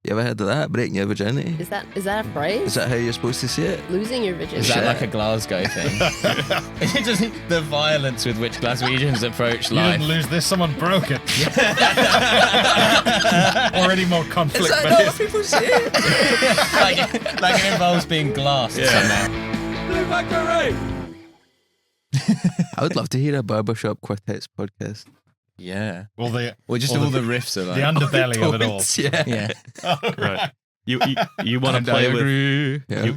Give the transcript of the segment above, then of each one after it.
You ever heard of that? Breaking your virginity? Is that a phrase? Is that how you're supposed to see it? Losing your virginity. Is that like a Glasgow thing? It just the violence with which Glaswegians approach You life. didn't lose this, someone broke it. Already more conflict. Is that not what people say? like it involves being glassed somehow. I would love to hear a barbershop quartets podcast. Yeah. Well, just all all the riffs are like... the underbelly of it all. Yeah. Yeah. Right. You want to play with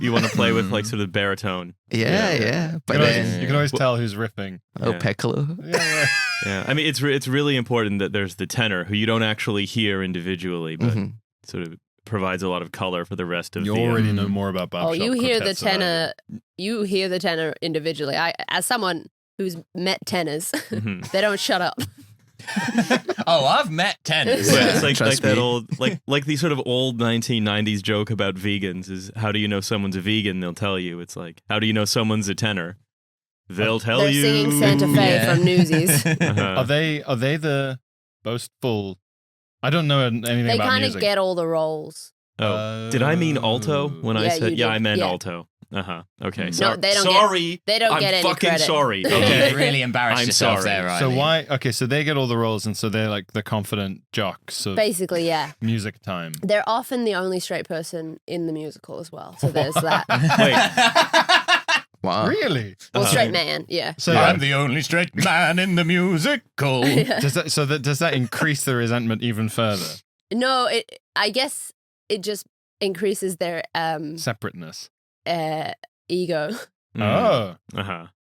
you want to play with like sort of baritone. Yeah. But You can always tell who's riffing. Oh, piccolo. Yeah. Yeah, I mean it's really important that there's the tenor who you don't actually hear individually, but sort of provides a lot of color for the rest of You the. already know more about barbershop. You hear the quartets than I do. tenor. You hear the tenor individually. As someone who's met tenors, they don't shut up. Oh, I've met tenors. Yeah, it's like Trust that me. old like the sort of old 1990s joke about vegans is how do you know someone's a vegan? They'll tell you. It's like how do you know someone's a tenor? They'll tell They're you. singing Santa Fe from Newsies. Are they the boastful? I don't know anything They about kind of music. get all the roles. Oh, did I mean alto when I Yeah, said you I did. meant Yeah. alto? Okay. No, Sorry. they don't sorry. they don't I'm get any fucking credit. sorry. You Okay. really embarrassed I'm yourself sorry. there, Riley. So why? Okay, so they get all the roles, and so they're like the confident jocks of Basically, yeah. music time. They're often the only straight person in the musical as well. So there's that. Wow. Really? Well, straight man, yeah. So I'm the only straight man in the musical. does that increase the resentment even further? No, I guess it just increases their Separateness. ego. Oh,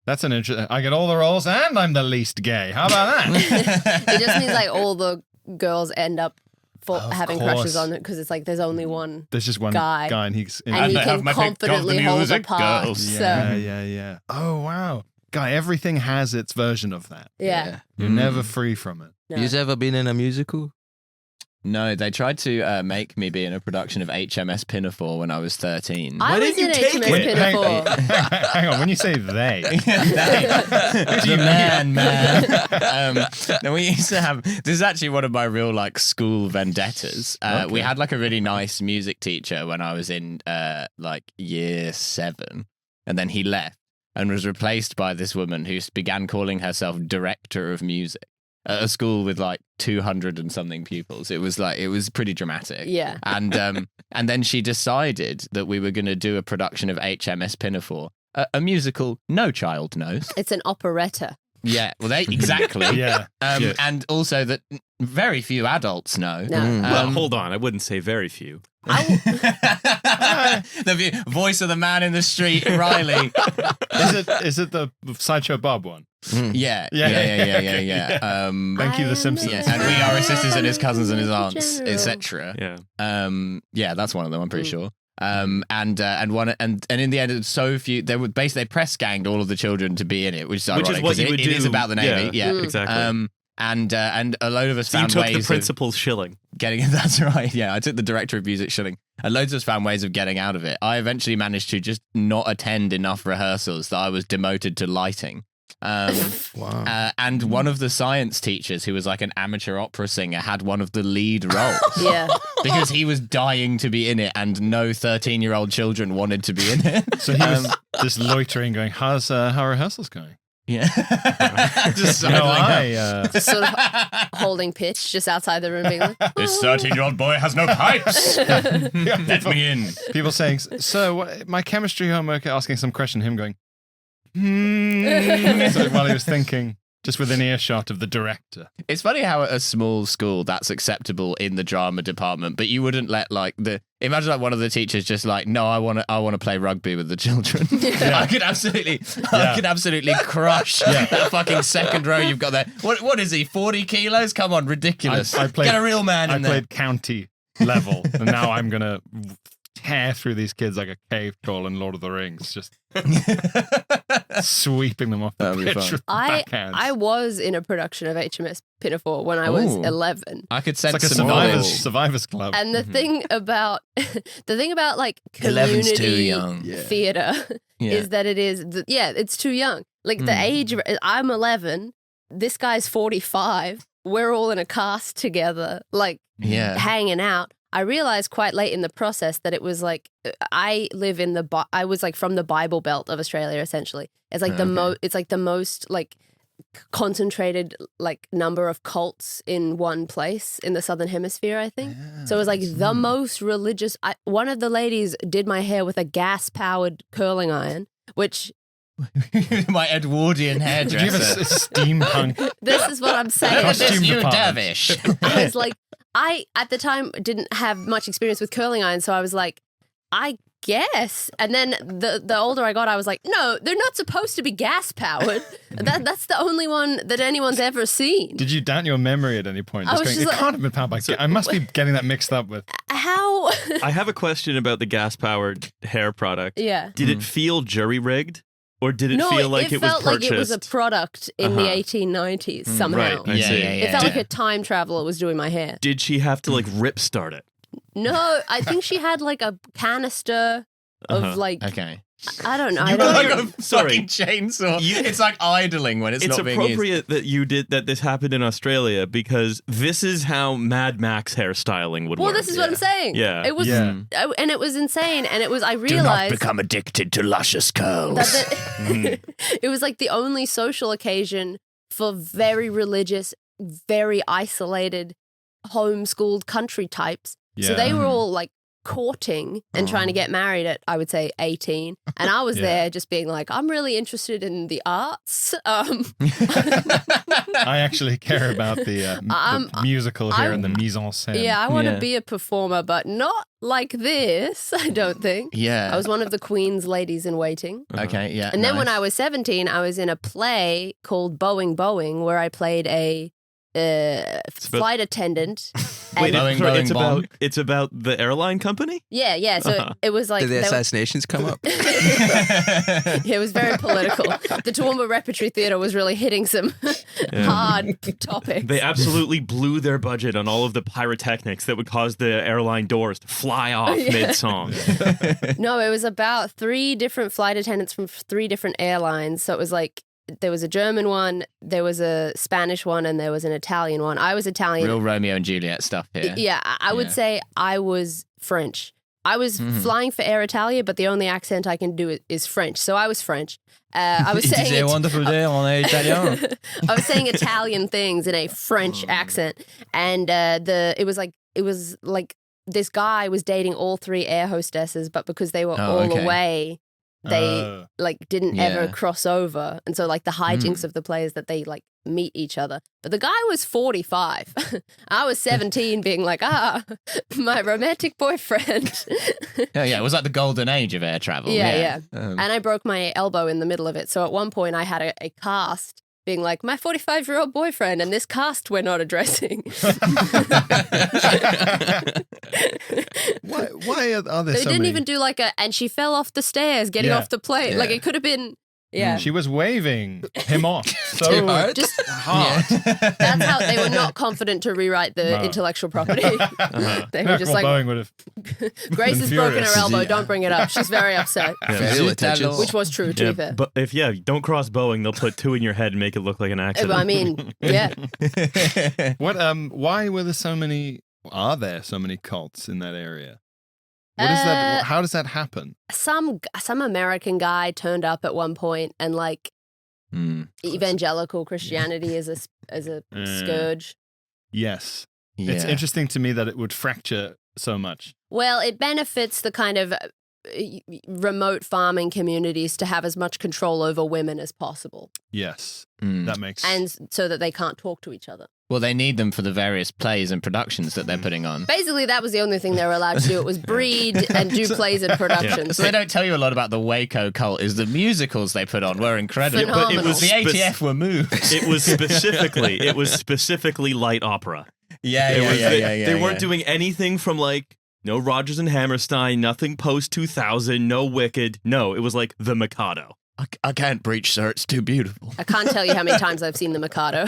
that's an interesting. I get all the roles, and I'm the least gay. How about that? It just means like all the girls end up Of having course. crushes on it because it's like there's only one There's just one guy. and he's and he I have can my pick of the confidently hold a music part. girls. So yeah. Oh wow, guy, everything has its version of that. yeah. You're never free from it. No. You've ever been in a musical? No, they tried to make me be in a production of HMS Pinafore when I was 13. I was in HMS Pinafore. Hang on, when you say they, the man. No, we used to have. This is actually one of my real like school vendettas. We had like a really nice music teacher when I was in like year 7, and then he left and was replaced by this woman who began calling herself director of music at a school with like 200 and something pupils. It was pretty dramatic. Yeah. And then she decided that we were going to do a production of HMS Pinafore, a musical no child knows. It's an operetta. Yeah, well, exactly. yeah. And also that very few adults know. No. Well, hold on. I wouldn't say very few. The voice of the man in the street, Riley. Is it the Sideshow Bob one? Yeah. Thank you, The Simpsons. Yes, and we are his sisters and his cousins and his aunts, etc. Yeah. Yeah, that's one of them. I'm pretty sure. And in the end, it was so few. They press ganged all of the children to be in it, which is ironic. Which is what you would do. It is about the Navy. Yeah, exactly. And a load of us So you found took ways the principal's shilling. getting. That's right. Yeah, I took the director of music shilling, and loads of us found ways of getting out of it. I eventually managed to just not attend enough rehearsals that I was demoted to lighting. Wow. And one of the science teachers, who was like an amateur opera singer, had one of the lead roles. Yeah. Because he was dying to be in it, and no 13-year-old children wanted to be in it. So he was just loitering, going, how are rehearsals going? Yeah. Just Just sort of holding pitch just outside the room being like, this 13-year-old boy has no pipes. Let me in. People saying, so my chemistry homework, asking some question, him going, so while he was thinking, just within earshot of the director. It's funny how at a small school that's acceptable in the drama department, but you wouldn't let imagine like one of the teachers just like, no, I want to play rugby with the children. Yeah. I could absolutely crush that fucking second row you've got there. What is he? 40 kilos? Come on, ridiculous. Get a real man in there. I played county level, and now I'm gonna tear through these kids like a cave troll in Lord of the Rings, just sweeping them off the pitch with backhands. I was in a production of HMS Pinafore when I was 11. I could sense It's like a some survivors club. And the thing about like 11's too community young. theater is that it is it's too young. Like the age I'm 11, this guy's 45. We're all in a cast together, like hanging out. I realized quite late in the process that it was like I was like from the Bible Belt of Australia essentially. It's like the most like concentrated like number of cults in one place in the Southern Hemisphere, I think. So it was like the most religious. One of the ladies did my hair with a gas-powered curling iron, which my Edwardian hairdresser. Did you have a steampunk? This is what I'm saying. This new department. dervish. I was like, I at the time didn't have much experience with curling irons, so I was like, I guess. And then the older I got, I was like, no, they're not supposed to be gas powered. That's the only one that anyone's ever seen. Did you doubt your memory at any point? I was Just going, just it like- can't have been powered by gas. I must be getting that mixed up with. How? I have a question about the gas-powered hair product. Yeah. Did it feel jury-rigged? Or did it No, feel like it was felt purchased? like it was a product in the 1890s somehow. Right, I see. It felt like a time traveler was doing my hair. Did she have to like rip start it? No, I think she had like a canister of like, Okay. I don't know. You I got don't like know. a Sorry. fucking chainsaw. It's like idling when it's It's not being used. appropriate that this happened in Australia because this is how Mad Max hairstyling would Well, work. this is what I'm saying. Yeah. It was, Yeah. and it was insane. And it was, I realized addicted to luscious curls. that it was like the only social occasion for very religious, very isolated, homeschooled country types. So they were all like courting and trying to get married at, I would say, 18. And I was there just being like, I'm really interested in the arts. I actually care about the musical here and the mise en scène. Yeah, I want to be a performer, but not like this, I don't think. Yeah. I was one of the Queen's ladies in waiting. Okay, yeah. And then when I was 17, I was in a play called Boeing Boeing, where I played a flight attendent. Wait, Boeing, sorry, Boeing, it's about the airline company? Yeah. So it was like Did the they were- assassinations come up? it was very political. The Toowoomba Repertory Theatre was really hitting some hard topics. They absolutely blew their budget on all of the pyrotechnics that would cause the airline doors to fly off mid-song. No, it was about 3 different flight attendants from 3 different airlines. So it was like there was a German one, there was a Spanish one, and there was an Italian one. I was Italian. Real Romeo and Juliet stuff here. Yeah, I would say I was French. I was flying for Air Italia, but the only accent I can do is French. So I was French. I was saying It's a wonderful day on Italian. I was saying Italian things in a French accent, and it was like this guy was dating all 3 air hostesses, but because they were all away, they like didn't ever cross over, and so like the hijinks of the play is that they like meet each other. But the guy was 45. I was 17, being like, my romantic boyfriend. Yeah, it was like the golden age of air travel. Yeah. And I broke my elbow in the middle of it. So at one point I had a cast being like, my 45-year-old boyfriend, and this cast we're not addressing. Why are there They so didn't many? even do like and she fell off the stairs getting off the plane. Like it could have been, She was waving him off so Too hard? just hard. that's how they were not confident to rewrite the intellectual property. They were just like, Boeing would have. Grace has broken her furious. elbow, don't bring it up. She's very upset. Facial attentions. Which was true, to be fair. But if don't cross Boeing, they'll put 2 in your head and make it look like an accident. I mean, yeah. What? Why were there so many? Are there so many cults in that area? What is that? How does that happen? Some American guy turned up at one point and like evangelical Christianity is a scourge. Yes. It's interesting to me that it would fracture so much. Well, it benefits the kind of remote farming communities to have as much control over women as possible. Yes. That makes And so that they can't talk to each other. Well, they need them for the various plays and productions that they're putting on. Basically, that was the only thing they were allowed to do. It was breed and do plays and productions. So they don't tell you a lot about the Waco cult. Is the musicals they put on were incredible. Phenomenal. It was the ATF were moved. It was specifically light opera. They weren't doing anything from like no Rodgers and Hammerstein, nothing post 2000, no Wicked. No, it was like the Mikado. I can't preach, sir. It's too beautiful. I can't tell you how many times I've seen the Mikado.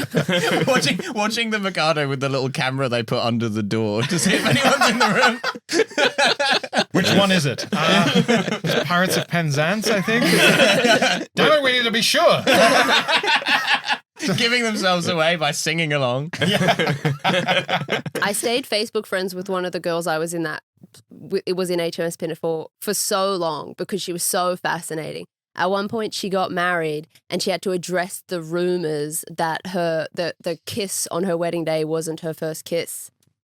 watching the Mikado with the little camera they put under the door to see if anyone's in the room. Which one is it? Pirates of Penzance, I think. Damn it, we need to be sure. giving themselves away by singing along. I stayed Facebook friends with one of the girls I was in that. It was in HMS Pinafore for so long because she was so fascinating. At one point, she got married and she had to address the rumors that the kiss on her wedding day wasn't her first kiss.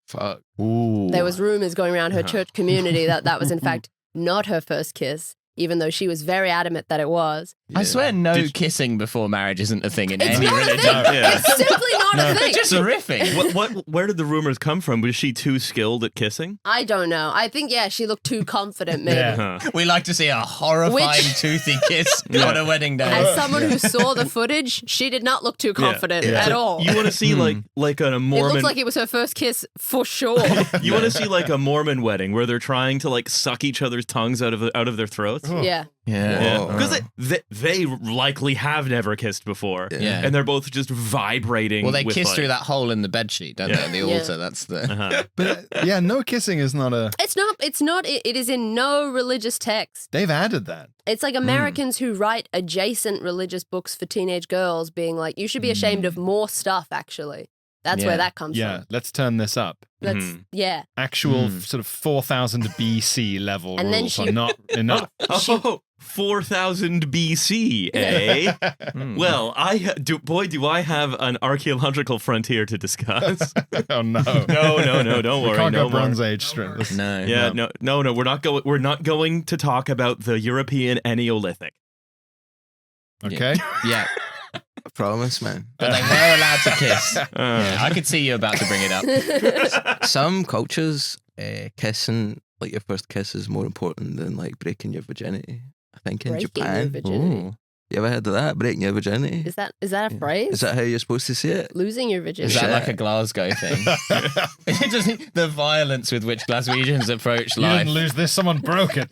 Fuck. Ooh. There was rumors going around her church community that was in fact not her first kiss, even though she was very adamant that it was. I swear kissing before marriage isn't a thing in It's any not religion. a thing. Yeah. It's simply not a thing. Just horrific. Where did the rumors come from? Was she too skilled at kissing? I don't know. I think, she looked too confident, maybe. Yeah. We like to see a horrifying toothy kiss on a wedding day. As someone who saw the footage, she did not look too confident at all. You want to see like a Mormon? It looked like it was her first kiss for sure. You want to see like a Mormon wedding where they're trying to like suck each other's tongues out of their throats? Yeah. Yeah. Because they likely have never kissed before. Yeah. And they're both just vibrating. Well, they with, kiss through that hole in the bedsheet, don't they? The altar. That's the. But no kissing is not a. It's not. It is in no religious text. They've added that. It's like Americans who write adjacent religious books for teenage girls being like, you should be ashamed of more stuff, actually. That's where that comes Yeah, from. let's turn this up. Yeah. Actual sort of 4000 BC level And then rules she- are not enough. 4,000 BC, eh? Well, do I have an archaeological frontier to discuss? Oh no. No, don't worry. We can't no go more. Bronze Age straight. No. Yeah, no, we're not going to talk about the European Neolithic. Okay. Yeah. I promise, man. But they were allowed to kiss. I could see you about to bring it up. Some cultures, kissing, like your first kiss, is more important than like breaking your virginity. I think in Breaking Japan. your virginity. Ooh. You ever heard of that? Breaking your virginity? Is that a phrase? Is that how you're supposed to say it? Losing your Is virginity. that like a Glasgow thing? It just the violence with which Glaswegians approach You life. didn't lose this, someone broke it.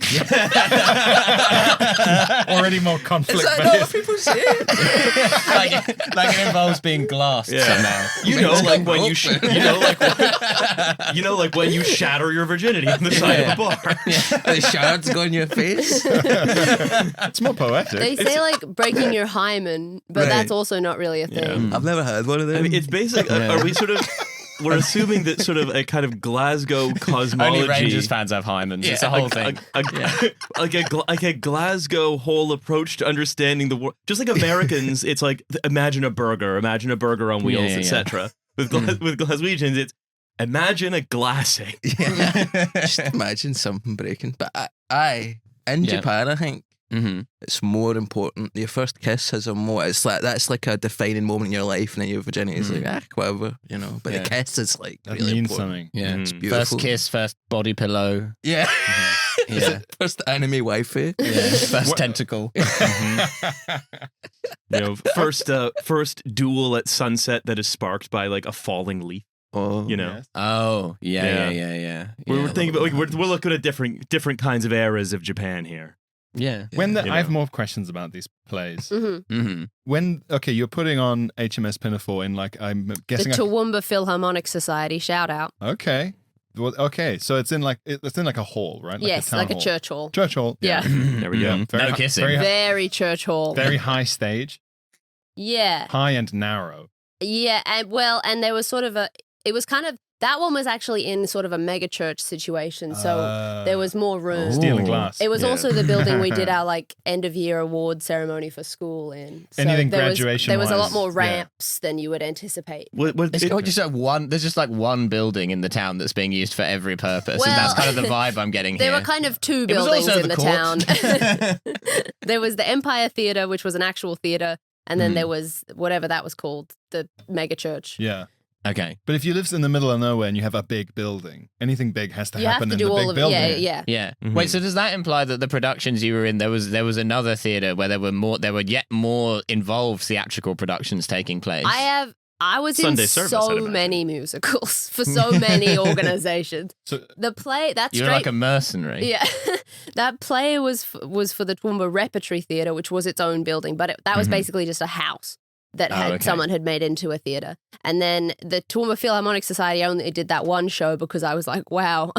Already more conflict Is that not what based. people say? like it involves being glassed somehow. You know, like when like when you shatter your virginity on the side of a bar. The shards go in your face. It's more poetic. They say like breaking your hymen, but Right. that's also not really a thing. I've never had one of them. I mean, it's basic. Are we sort of? We're assuming that sort of a kind of Glasgow cosmology. Only Rangers fans have hymens. It's a whole thing. Like a Glasgow whole approach to understanding the world. Just like Americans, it's like imagine a burger on wheels, etc. With Glaswegians, it's imagine a glassing. Just imagine something breaking. But in Japan, I think it's more important. Your first kiss has a more. It's like that's like a defining moment in your life, and then your virginity is like whatever, you know. But the kiss is like That really means important. something. Yeah. It's beautiful. First kiss, first body pillow. Yeah. Yeah. First anime waifu. Yeah. First tentacle. You know, first duel at sunset that is sparked by like a falling leaf. Oh, You know, Yes. Oh, yeah. we're thinking about we're looking at different kinds of eras of Japan here. Yeah. I have more questions about these plays. Mm-hmm. When you're putting on HMS Pinafore in like I'm The guessing. Toowoomba Philharmonic Society, shout out. Okay. Well, okay, so it's in like a hall, right? Like Yes, town like a hall. church hall. Church hall. Yeah. There we go. No kissing. Very church hall. Very high stage, Yeah. high and narrow. Yeah, and there was sort of that one was actually in sort of a mega church situation, so there was more room. Steel and glass. It was Yeah. also the building we did our like end of year award ceremony for school in. So Anything there graduation was a lot wise, more yeah. ramps than you would anticipate. It's not just like one. There's just like one building in the town that's being used for every purpose, and that's Well, kind of the vibe I'm getting There here. were kind of two It was buildings also in the the town. There was the Empire Theatre, which was an actual theatre, and then there was whatever that was called, the mega church. Yeah. Okay. But if you live in the middle of nowhere and you have a big building, anything big has to You have happen to in do the all big of building. it. Yeah. Yeah. Mhm. Wait. So does that imply that the productions you were in, there was another theatre where there were yet more involved theatrical productions taking place? I was Sunday in service, I'd so imagine. many musicals for so many organizations. So The play that's You're like a mercenary. Yeah, that play was for the Toowoomba Repertory Theatre, which was its own building, but that was basically just a house that someone had made into a theatre. And then the Toowoomba Philharmonic Society only did that one show because I was like, wow,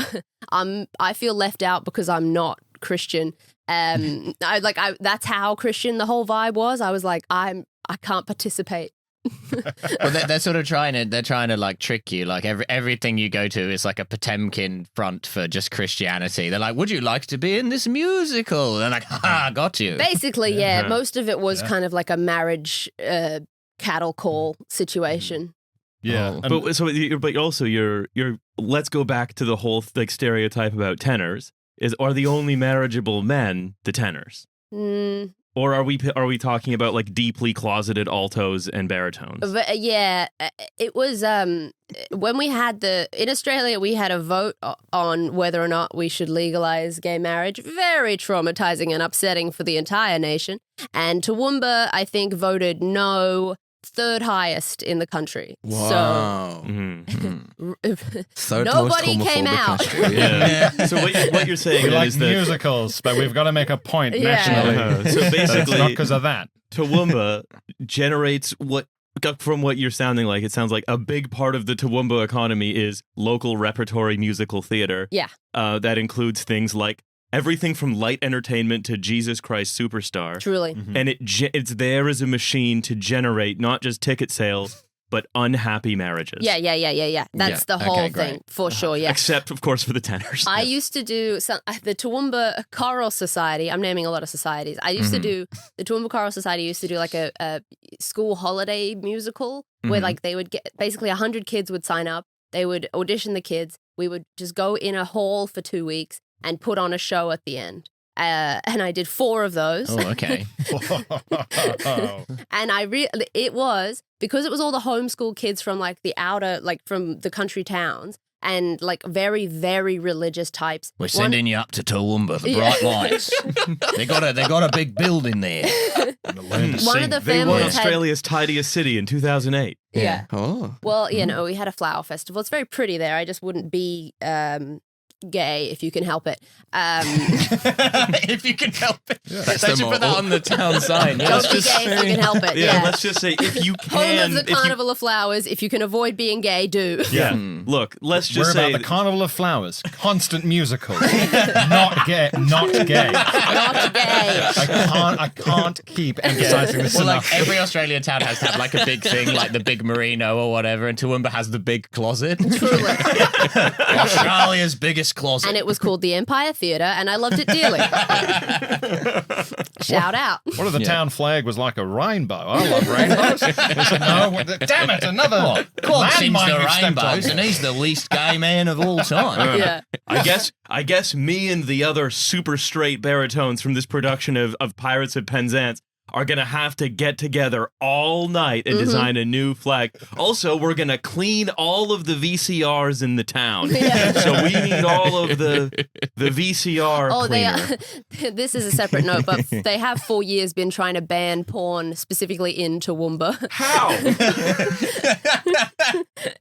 I feel left out because I'm not Christian. That's how Christian the whole vibe was. I was like, I can't participate. Well, they're sort of trying to like trick you. Like everything you go to is like a Potemkin front for just Christianity. They're like, would you like to be in this musical? And they're like, ha, got you. Basically, yeah. Most of it was kind of like a marriage cattle call situation. Yeah. But also you're let's go back to the whole like stereotype about tenors are the only marriageable men the tenors? Or are we talking about like deeply closeted altos and baritones? But, yeah, it was when we had in Australia we had a vote on whether or not we should legalize gay marriage. Very traumatizing and upsetting for the entire nation. And Toowoomba, I think, voted no. Third highest in the country. Wow. So nobody came out. So what you're saying we like is that musicals, but we've got to make a point nationally. So basically, it's not because of that. Toowoomba generates from what you're sounding like, it sounds like a big part of the Toowoomba economy is local repertory musical theater. Yeah. That includes things like everything from light entertainment to Jesus Christ Superstar. Truly. And it's there as a machine to generate not just ticket sales, but unhappy marriages. Yeah. That's the whole thing, for sure, yeah. Except, of course, for the tenors. I used to do the Toowoomba Choral Society. I'm naming a lot of societies. I used to do, the Toowoomba Choral Society used to do like a school holiday musical where like they would get, basically 100 kids would sign up. They would audition the kids. We would just go in a hall for 2 weeks and put on a show at the end. And I did 4 of those. Oh, okay. And it was, because it was all the homeschool kids from like the outer, like from the country towns and like very, very religious types. We're sending you up to Toowoomba, the bright lights. They got a big building there. One of the They won families Australia's tidiest city in 2008. Yeah. Oh. Well, we had a flower festival. It's very pretty there. I just wouldn't be gay if you can help it. If you can help it. Yeah. They should put that on the town sign. Don't be gay if you can help it. Yeah, let's just say if you can. Home of the Carnival of Flowers. If you can avoid being gay, do. Yeah. Look, let's just We're say about the Carnival of Flowers. Constant musical. Not gay. Not gay. Not gay. I can't keep emphasizing this Well, enough. like every Australian town has to have like a big thing, like the big merino or whatever, and Toowoomba has the big closet. Truly. Australia's biggest closet. And it was called the Empire Theatre, and I loved it dearly. Shout out. What if the town flag was like a rainbow? I love rainbows. Damn it, another Claude sings landmine the we've stepped rainbows, on. and he's the least gay man of all time. Yeah. I guess me and the other super straight baritones from this production of Pirates of Penzance are going to have to get together all night and design a new flag. Also, we're going to clean all of the VCRs in the town. Yeah. So we need all of the VCR cleaner. This is a separate note, but they have for years been trying to ban porn, specifically in Toowoomba. How?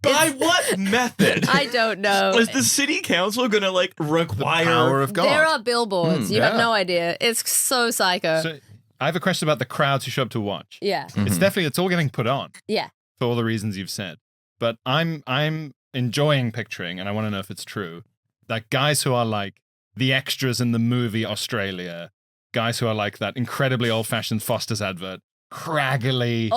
By what method? I don't know. Is the city council going to like require... The power of God. There are billboards. You have yeah. no idea. It's so psycho. So, I have a question about the crowds who show up to watch. Yeah. It's all getting put on. Yeah. For all the reasons you've said. But I'm enjoying picturing, and I want to know if it's true, that guys who are like the extras in the movie Australia, guys who are like that incredibly old-fashioned Foster's advert, craggly,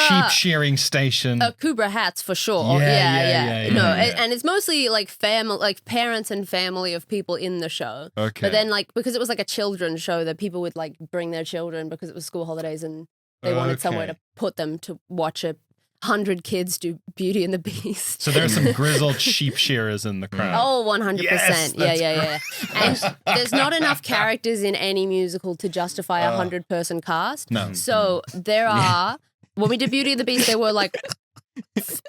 sheep shearing station. Kubra hats for sure. Yeah. No, and it's mostly like family, like parents and family of people in the show. Okay. But then like, because it was like a children's show, that people would like bring their children because it was school holidays and they wanted somewhere to put them to watch 100 kids do Beauty and the Beast. So there are some grizzled sheep shearers in the crowd. Oh, 100%. Yes, Yeah. And there's not enough characters in any musical to justify a 100-person cast. No. So there are, when we did Beauty and the Beast, there were like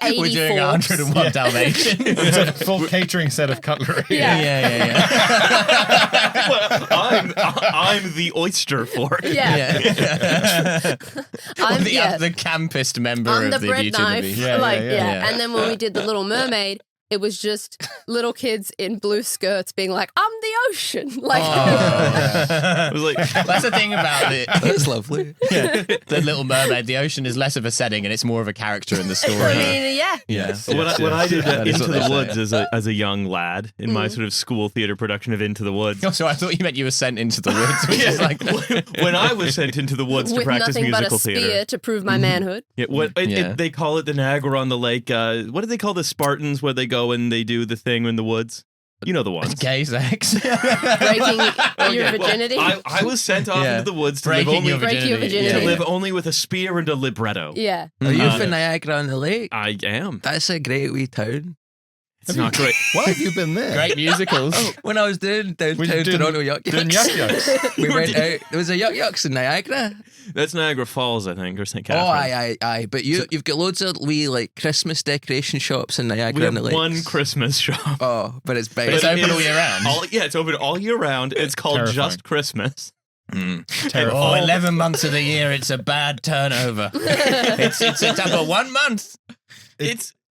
80 We're doing forks. 101 Dalmatians. It's a full catering set of cutlery. Yeah. Well, I'm the oyster fork. Yeah. I'm the campest member I'm of the the bread Beauty and the knife. Beast. Yeah. And then when we did The Little Mermaid, it was just little kids in blue skirts being like, I'm the ocean. Like, It was like that's the thing about it. That's lovely. The Little Mermaid, the ocean is less of a setting and it's more of a character in the story. I mean, yeah. Yes. when I did That is Into what the they Woods say. as a young lad in my sort of school theater production of Into the Woods. Oh, so I thought you meant you were sent into the woods, which is like when I was sent into the woods to With practice nothing but a musical spear theater. to prove my manhood. Yeah, they call it the Niagara on the Lake. What do they call the Spartans where they go and they do the thing in the woods? You know the ones. gay sex. Breaking your virginity. I was sent off into the woods to live Breaking only your virginity. to live only with a spear and a libretto. Yeah. Are you from Niagara on the Lake? I am. That's a great wee town. It's not great. Why have you been there? Great musicals. When I was doing downtown Toronto Yuck Doing Yucks, Yuck Yucks. we went out. There was a Yuck Yucks in Niagara. That's Niagara Falls, I think, or St. Oh, Catharines. aye. But you've got loads of wee like Christmas decoration shops in Niagara We on the have Lake. one Christmas shop. Oh, but it's big. But it's It open is all year round. It's open all year round. It's called Terrifying. Just Christmas. Oh, 11 months of the year, it's a bad turnover. it's September 1 month.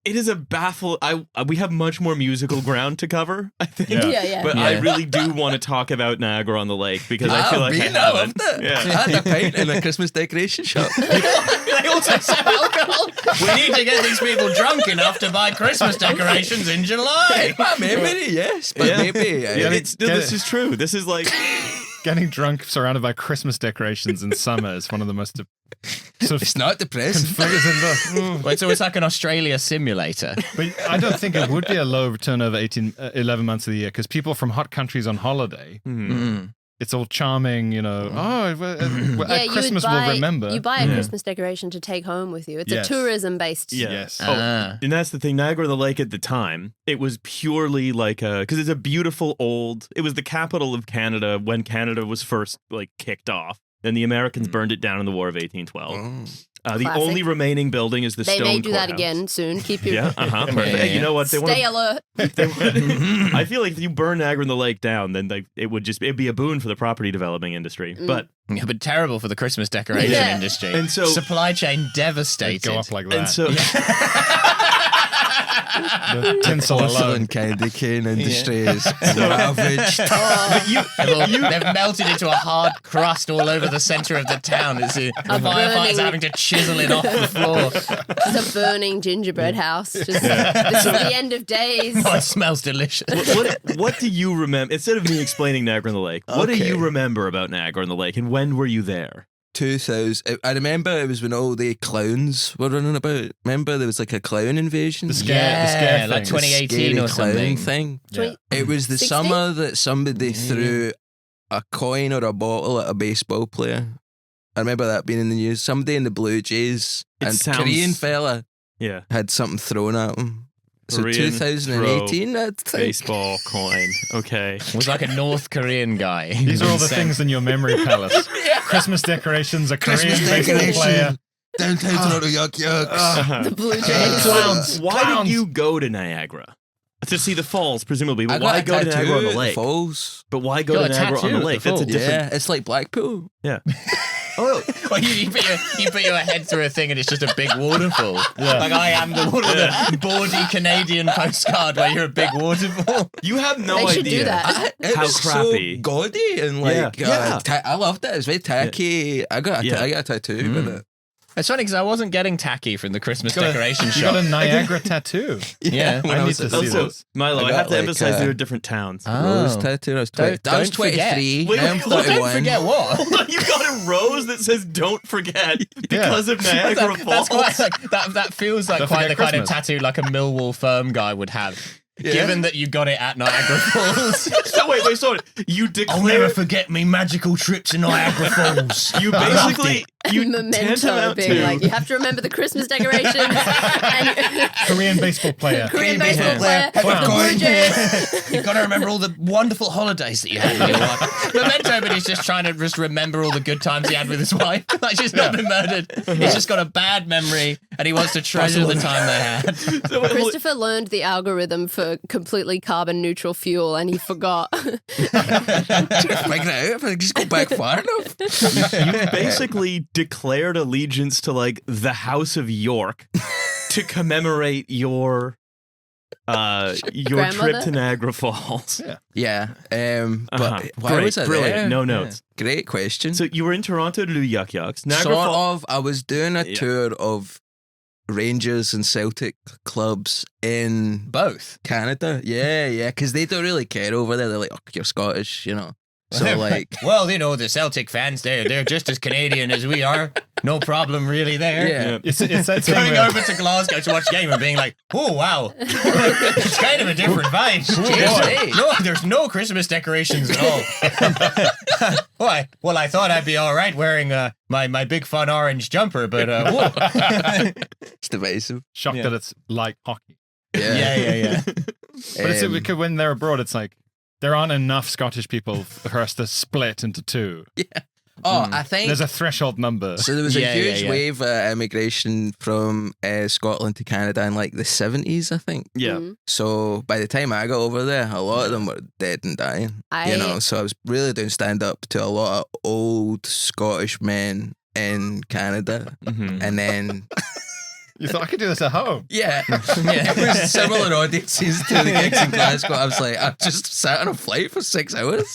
It is a baffle. We have much more musical ground to cover, I think. Yeah. But I really do want to talk about Niagara on the Lake because I feel like I I haven't. loved it. Yeah. I had a pint in a Christmas decoration shop. They also sell alcohol. We need to get these people drunk enough to buy Christmas decorations in July. My memory, yes, but maybe. This is true. This is like Getting drunk surrounded by Christmas decorations in summer is one of the most sort of It's not depressing. Wait, so it's like an Australia simulator. But I don't think it would be a low turnover 11 months of the year because people from hot countries on holiday, it's all charming, you know. At Christmas we'll remember. You buy a Christmas decoration to take home with you. It's a tourism-based. Yes. and that's the thing. Niagara on the Lake at the time, it was purely like because it's a beautiful old. It was the capital of Canada when Canada was first like kicked off. Then the Americans burned it down in the War of 1812. The Classic. only remaining building is the They stone may do that courthouse. again soon. Keep your Perfect. Yeah. You know what? stay alert. I feel like if you burn Niagara on the Lake down, then it'd be a boon for the property developing industry. But Yeah, but terrible for the Christmas decoration Yeah. industry. And so- supply chain They devastated. go up like that. and so the tinsel Porcelain alone. candy cane industry is ravaged. They've melted into a hard crust all over the centre of the town. It's the firefighters burning- having to chisel it off the floor. Just a burning gingerbread house. Just, this is the end of days. Oh, it smells delicious. what do you remember? Instead of me explaining Niagara on the Lake, what do Okay. you remember about Niagara on the Lake, and when were you there? 2000. I remember it was when all the clowns were running about. Remember there was like a clown invasion? The scare like thing. 2018 or clown something. thing. Yeah. It was the 60? summer that somebody threw a coin or a bottle at a baseball player. I remember that being in the news. Somebody in the Blue Jays It and sounds- Korean fella Yeah, had something thrown at him. So Korean 2018, I'd think. baseball coin. Okay. It was like a North Korean guy. These are all the Insane. things in your memory palace. Christmas decorations, a Korean Christmas baseball player. decoration. Downtown Toronto Yuck Yucks. The Blue Jays. Clowns. Why did you go to Niagara? To see the falls, presumably. But I why got go a to Niagara on the tattoo at Lake? Falls. But why You go got to a Niagara on tattoo the at Lake? the That's a falls. different. Yeah, it's like Blackpool. Yeah. Oh, Well, you put your head through a thing and it's just a big waterfall. Like I am the bawdy Canadian postcard where you're a big waterfall. you have no They idea. should do that. It How was crappy. so gaudy and like Yeah. I loved it. It was very tacky. I got a tattoo with it. It's funny because I wasn't getting tacky from the Christmas decoration You shop. got a Niagara tattoo. Yeah. when I I need was to at see Also, this. Milo, I I got have to like, emphasize they're different towns. Rose tattoo. I was 20. Don't I was forget. 23. Wait, I'm wait, 31. Don't forget what? You got a rose that says "Don't forget" because of Niagara That's Falls. quite, that feels like Don't quite forget the kind of Christmas. tattoo like a Millwall firm guy would have. Yeah. Given that you got it at Niagara Falls. So wait, sorry. You declare forget me magical trip to Niagara Falls. you basically you Memento being like, you have to remember the Christmas decorations and Korean baseball player. Korean baseball player, the Blue Jays. You've got to remember all the wonderful holidays that you had with your wife. Memento, but he's just trying to just remember all the good times he had with his wife. Like she's not been murdered. He's just got a bad memory and he wants to treasure the time they had. So wait, Christopher learned the algorithm for completely carbon neutral fuel and he forgot. Figure it out. If I just go back far enough. you basically declared allegiance to like the House of York to commemorate your your trip to Niagara Falls. Yeah. But why was I Brilliant. there? No notes. Great question. So you were in Toronto to do Yuck Yucks. Niagara Sort Falls. of. I was doing a tour of Rangers and Celtic clubs in both Canada. Yeah, because they don't really care over there. They're like, oh, you're Scottish, you know. So like, well, you know, the Celtic fans, they're just as Canadian as we are. No problem really there. Yeah. It's that Going over to Glasgow to watch game and being like, oh wow, it's kind of a different vibe. No, there's no Christmas decorations at all. Well, I thought I'd be all right wearing my big fun orange jumper, but it's divisive. Shocked that it's like hockey. Yeah. But it's because when they're abroad, it's like there aren't enough Scottish people for us to split into two. Yeah. Oh, I think there's a threshold number. So there was a huge wave of immigration from Scotland to Canada in like the 70s, I think. Yeah. Mm-hmm. So by the time I got over there, a lot of them were dead and dying. You know, so I was really doing stand up to a lot of old Scottish men in Canada, and then. You thought I could do this at home? Yeah. It was similar audiences to the gigs in Glasgow. I was like, I just sat on a flight for 6 hours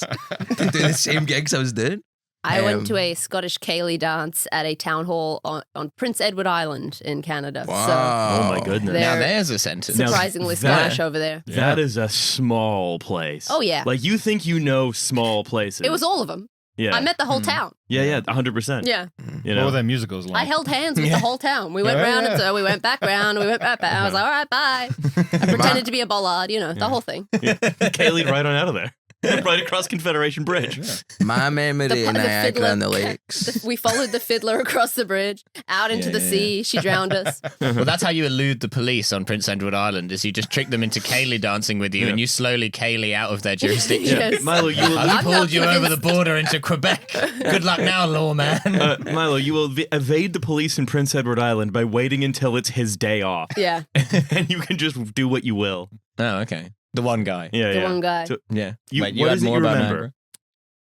to do the same gigs I was doing. I went to a Scottish Ceilidh dance at a town hall on Prince Edward Island in Canada. Wow. So Oh my goodness. Now there's a sentence. surprisingly Scottish over there. That is a small place. Oh, yeah. Like you think you know small places. It was all of them. Yeah. I met the whole town. Yeah, 100%. Yeah. You What know? were their musicals like? I held hands with the whole town. We went round and so we went back round, we went back. I was like, all right, bye. I pretended to be a bollard, you know, the whole thing. Kaylee right on out of there. Right across Confederation Bridge. My memory in Niagara and the lakes. We followed the fiddler across the bridge, out into the sea. She drowned us. Well, that's how you elude the police on Prince Edward Island, is you just trick them into Ceilidh dancing with you and you slowly Ceilidh out of their jurisdiction. Yes. Milo, you will I pulled you over the border into Quebec. Good luck now, lawman. Milo, you will evade the police in Prince Edward Island by waiting until it's his day off. Yeah. And you can just do what you will. Oh, okay. The one guy. Yeah, The one guy. So, Yeah. Wait, you what had is it more you about remember? Niagara?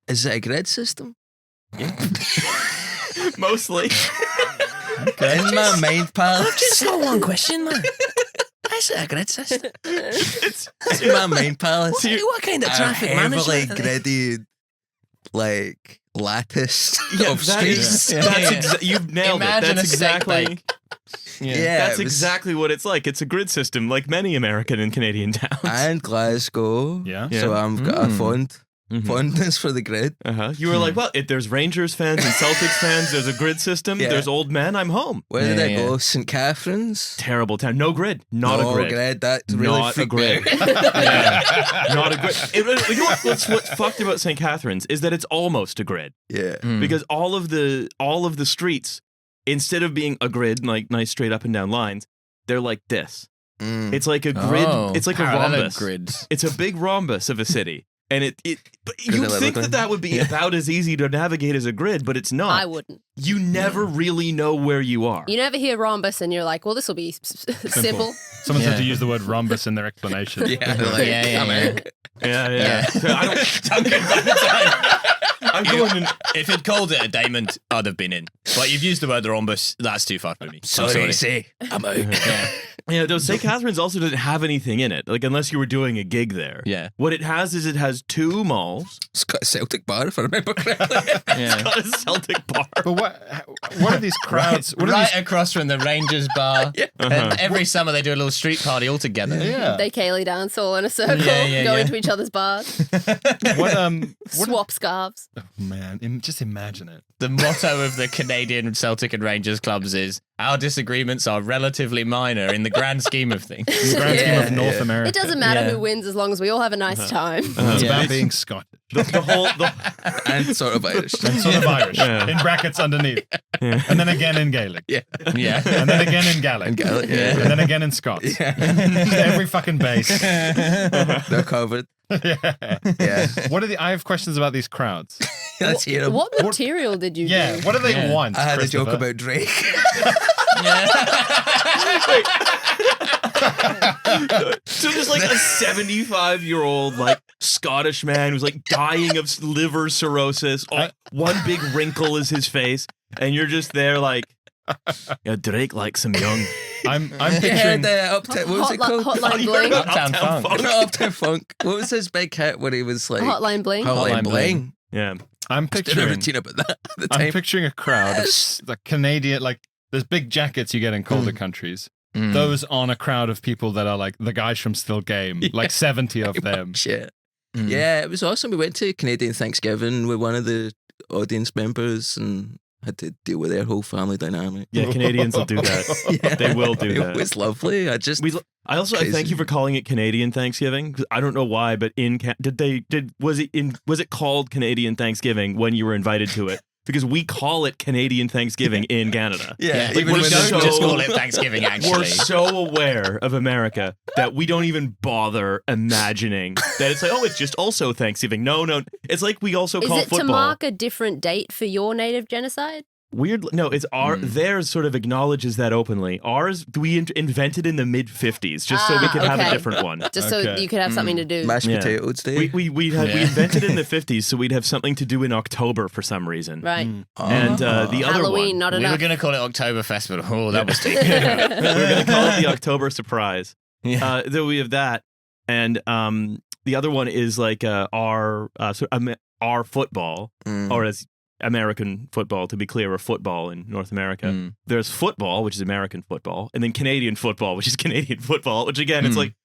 Is it a grid system? Mostly. In my mind palace. Just got one question, man. Is it a grid system? It's in my mind palace. What kind of traffic heavily management? gridded, like lattice of that is- streets. you've nailed Imagine it. That's a steak exactly. bake. That's it was- exactly what it's like. It's a grid system, like many American and Canadian towns. And Glasgow. Yeah. So I've got a fondness for the grid. You were like, well, if there's Rangers fans and Celtics fans, there's a grid system. Yeah. There's old men. I'm home. Where did I go? St. Catharines? Terrible town. No grid. Not No a grid. That's really Not a freaked me grid. out. Not a grid. You know what's fucked about St. Catharines is that it's almost a grid Yeah. because all of the streets, instead of being a grid like nice straight up and down lines, they're like this. It's like a grid. It's like a rhombus. Grids. It's a big rhombus of a city. And but you Grid think living. that would be about as easy to navigate as a grid, but it's not. I wouldn't. You never really know where you are. You never hear rhombus and you're like, well, this will be simple. Someone said to use the word rhombus in their explanation. Yeah. They're like, Yeah. I don't. I'm going to. If it called it a diamond, I'd have been in. But you've used the word rhombus. That's too far for me. Sorry, say. I'm out. Yeah, though St. Catharines also doesn't have anything in it, like unless you were doing a gig there. Yeah. What it has is it has 2 malls. It's got a Celtic bar, if I remember correctly. It's got a Celtic bar. But what are these crowds? What are Right these? across from the Rangers bar. And every summer they do a little street party all together. Yeah. They Ceilidh dance all in a circle, Yeah, go yeah. into each other's bars, What swap scarves. Oh, man, just imagine it. The motto of the Canadian Celtic and Rangers clubs is, our disagreements are relatively minor in the grand scheme of things. In the grand scheme of North America. It doesn't matter Yeah. who wins as long as we all have a nice time. It's about being Scottish. The whole. And sort of Irish. And sort of Irish. In brackets underneath. And then again in Gaelic. Yeah. Yeah. And then again in Gaelic. And Gaelic, And then again in Scots. Every fucking base. They're covered. Yeah. What are I have questions about these crowds. Let's hear them. What material did you do? What do they want? I had a joke Christopher? about Drake. So there's like a 75-year-old like Scottish man who's like dying of liver cirrhosis. One big wrinkle is his face, and you're just there like, yeah, Drake likes him young. I'm picturing what was it called? Hotline Bling. Uptown Funk. Not Uptown Funk. What was his big hit where he was like Hotline Bling. Hotline Bling. Yeah. I'm Did a picturing routine about that at the I'm time. picturing a crowd of like Canadian, like there's big jackets you get in colder countries. Those on a crowd of people that are like the guys from Still Game, like 70 of them. Shit. Yeah, it was awesome. We went to Canadian Thanksgiving with one of the audience members and had to deal with their whole family dynamic. Yeah, Canadians will do that. Yeah. They will do that. It was lovely. I thank you for calling it Canadian Thanksgiving. 'Cause I don't know why, but was it called Canadian Thanksgiving when you were invited to it? Because we call it Canadian Thanksgiving in Canada. Yeah, Like, we don't just call it Thanksgiving, actually. We're so aware of America that we don't even bother imagining that it's like, oh, it's just also Thanksgiving. No. It's like we also call Is it football. to mark a different date for your native genocide? Weird. No, it's theirs sort of acknowledges that openly. Ours, we invented in the mid-50s just so we could have a okay. different one. Just so you could have something to do. Mashed Yeah. potatoes day. We invented in the 50s so we'd have something to do in October for some reason. Right. And the other Halloween, one, not We enough. were going to call it Oktoberfest, but that was taken. we were going to call it the October surprise. Yeah. Then we have that, and the other one is like our football, or as American football, to be clear, or football in North America. There's football, which is American football, and then Canadian football, which is Canadian football, which again, it's like,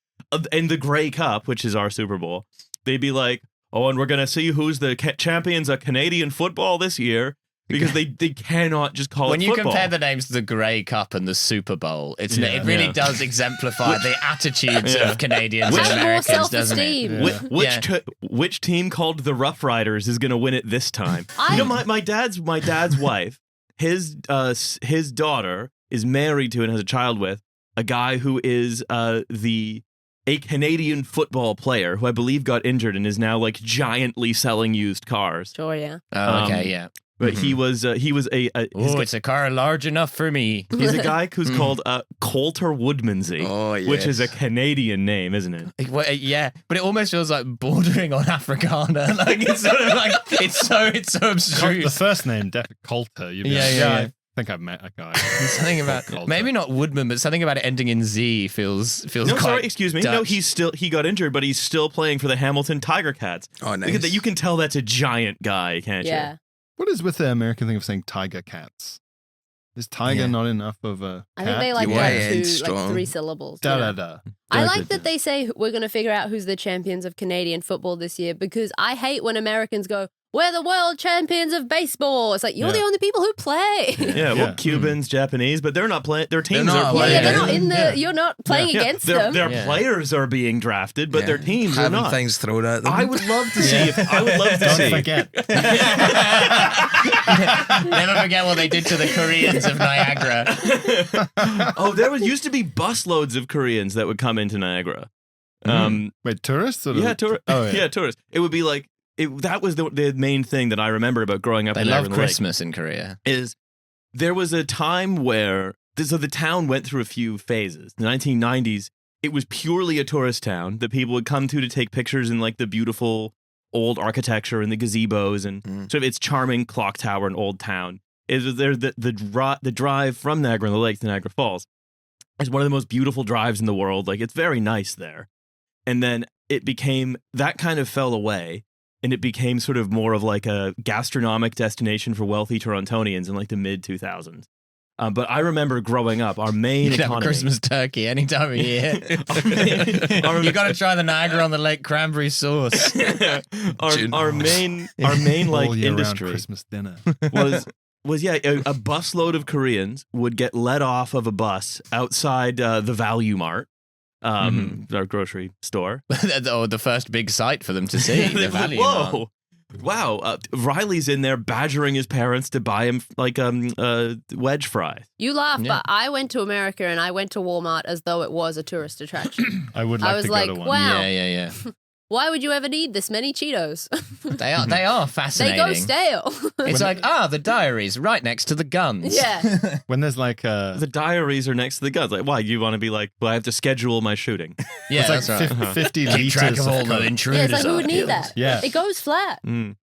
and the Grey Cup, which is our Super Bowl, they'd be like, oh, and we're going to see who's the champions of Canadian football this year. Because they cannot just call when it you football. compare the names to the Grey Cup and the Super Bowl, it really does exemplify the attitudes of Canadians and Have more Americans, doesn't it? self-esteem. Which team called the Rough Riders is going to win it this time? My dad's wife, his daughter is married to and has a child with a guy who is a Canadian football player who I believe got injured and is now like giantly selling used cars. Sure, yeah. Oh, okay, yeah. But he was it's a car large enough for me. He's a guy who's called Coulter Woodmansey, which is a Canadian name, isn't it? Well, yeah, but it almost feels like bordering on Afrikaner. Like it's sort of like it's so abstruse. The first name, Coulter. I think I've met a guy. Something about maybe not Woodman, but something about it ending in Z feels no, quite sorry, excuse me. Dutch. No, he got injured, but he's still playing for the Hamilton Tiger Cats. Oh, nice. You can tell that's a giant guy, can't Yeah. you? What is with the American thing of saying tiger cats? Is tiger not enough of a cat? I think they like strong. 3 syllables. Da yeah. da da. I like that they say we're going to figure out who's the champions of Canadian football this year because I hate when Americans go, we're the world champions of baseball. It's like, you're the only people who play. Well, Cubans, Japanese, but they're not playing. Their teams are playing. Yeah, they're not in the. You're not playing against them. Their players are being drafted, but their teams are having not. things thrown at them. I would love to see. I would love to see. Don't forget. Never forget what they did to the Koreans of Niagara. There used to be busloads of Koreans that would come into Niagara. Wait, tourists? Or Tourists. Oh, yeah. Tourists. It would be like. That was the main thing that I remember about growing up They in love Niagara Christmas in Korea. Is there was a time where the town went through a few phases. In the 1990s, it was purely a tourist town that people would come to take pictures in like the beautiful old architecture and the gazebos and sort of its charming clock tower and old town. The drive from Niagara on the Lake to Niagara Falls is one of the most beautiful drives in the world. Like, it's very nice there. And then it became, that kind of fell away. And it became sort of more of like a gastronomic destination for wealthy Torontonians in like the mid 2000s. But I remember growing up, our main You can have economy. Christmas turkey any time of year. You got to try the Niagara on the Lake cranberry sauce. our main like All year round industry Christmas dinner. was a busload of Koreans would get let off of a bus outside the Value Mart. Our grocery store. The first big sight for them to see. The Value Whoa. Mart. Wow. Riley's in there badgering his parents to buy him like wedge fries. You laugh, but I went to America and I went to Walmart as though it was a tourist attraction. I would I like was to like, go to one. wow. Yeah. Why would you ever need this many Cheetos? They are They fascinating. go stale. It's like, the diaries right next to the guns. Yeah. When there's like The diaries are next to the guns. Like, why? You want to be like, well, I have to schedule my shooting. Yeah, it's like that's right. 50 Keep liters track of all Coke. the intruders. Yeah, it's like, who on would need fields. that? Yeah. It goes flat.